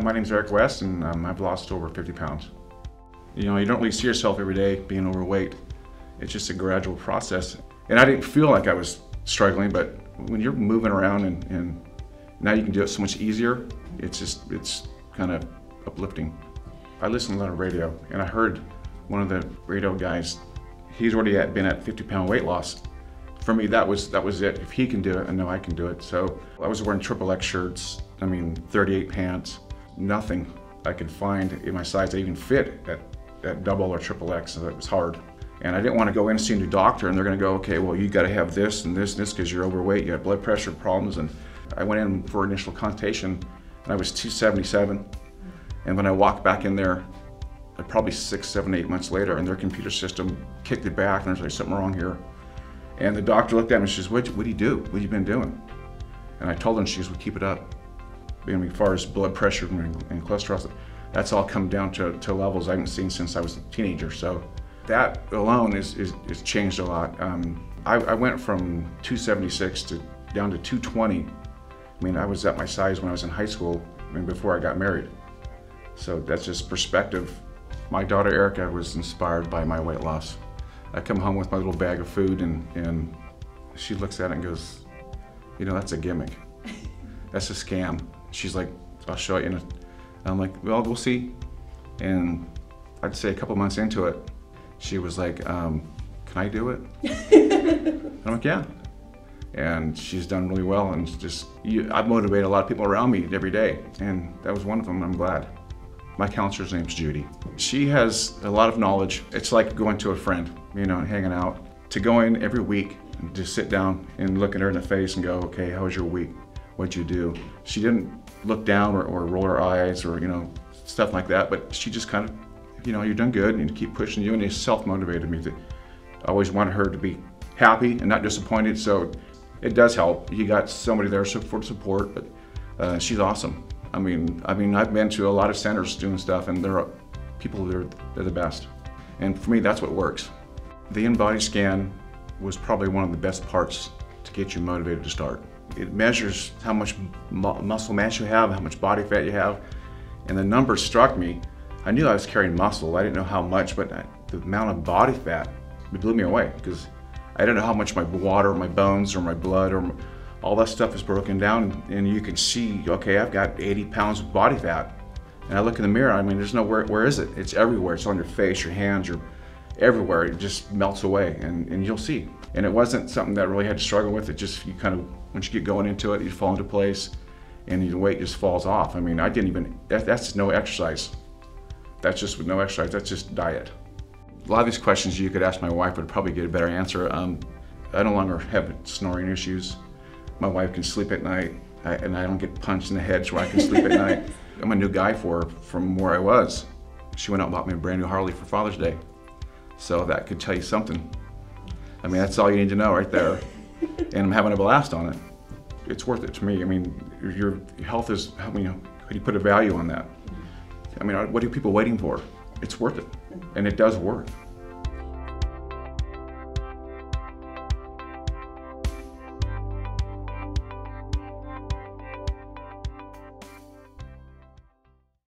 My name's Eric West, and I've lost over 50 pounds. You know, you don't really see yourself every day being overweight. It's just a gradual process. And I didn't feel like I was struggling, but when you're moving around and now you can do it so much easier, it's kind of uplifting. I listen to a lot of radio, and I heard one of the radio guys, he's already been at 50-pound weight loss. For me, that was it. If he can do it, I know I can do it. So I was wearing XXX shirts, 38 pants, nothing I could find in my size that even fit at double or XXX, so it was hard. And I didn't want to go in and see a new doctor, and they're going to go, okay, well, you got to have this and this and this because you're overweight, you have blood pressure problems. And I went in for initial consultation, and I was 277. And when I walked back in there, probably 6, 7, 8 months later, and their computer system kicked it back, and there's like something wrong here. And the doctor looked at me and she says, what do you do? What have you been doing? And I told her, and she goes, well, keep it up. As far as blood pressure and cholesterol, that's all come down to levels I haven't seen since I was a teenager. So that alone is changed a lot. I went from 276 down to 220. I was at my size when I was in high school, before I got married. So that's just perspective. My daughter Erica was inspired by my weight loss. I come home with my little bag of food, and she looks at it and goes, you know, that's a gimmick. That's a scam. She's like, I'll show you. And I'm like, well, we'll see. And I'd say a couple months into it, she was like, can I do it? And I'm like, yeah. And she's done really well, and I've motivated a lot of people around me every day, and that was one of them. I'm glad. My counselor's name's Judy. She has a lot of knowledge. It's like going to a friend, and hanging out. To go in every week and just sit down and look at her in the face and go, okay, how was your week? What'd you do? She didn't look down or roll her eyes or, stuff like that, but she just kind of, you're doing good, and keep pushing you, and it self-motivated me. I always wanted her to be happy and not disappointed, so it does help. You got somebody there for support, but she's awesome. I've been to a lot of centers doing stuff, and they're the best. And for me, that's what works. The in-body scan was probably one of the best parts to get you motivated to start. It measures how much muscle mass you have, how much body fat you have, and the numbers struck me. I knew I was carrying muscle. I didn't know how much, but the amount of body fat, it blew me away, because I didn't know how much my water, my bones, or my blood, or all that stuff is broken down, and you can see, okay, I've got 80 pounds of body fat. And I look in the mirror, there's no, where is it? It's everywhere. It's on your face, your hands, everywhere. It just melts away, and you'll see. And it wasn't something that I really had to struggle with. It just, once you get going into it, you fall into place, and your weight just falls off. That's no exercise. That's just with no exercise, that's just diet. A lot of these questions you could ask my wife would probably get a better answer. I no longer have snoring issues. My wife can sleep at night, and I don't get punched in the head so I can sleep at night. I'm a new guy for her from where I was. She went out and bought me a brand new Harley for Father's Day. So that could tell you something. That's all you need to know right there. And I'm having a blast on it. It's worth it to me. Your health is, how do you put a value on that? What are people waiting for? It's worth it, and it does work.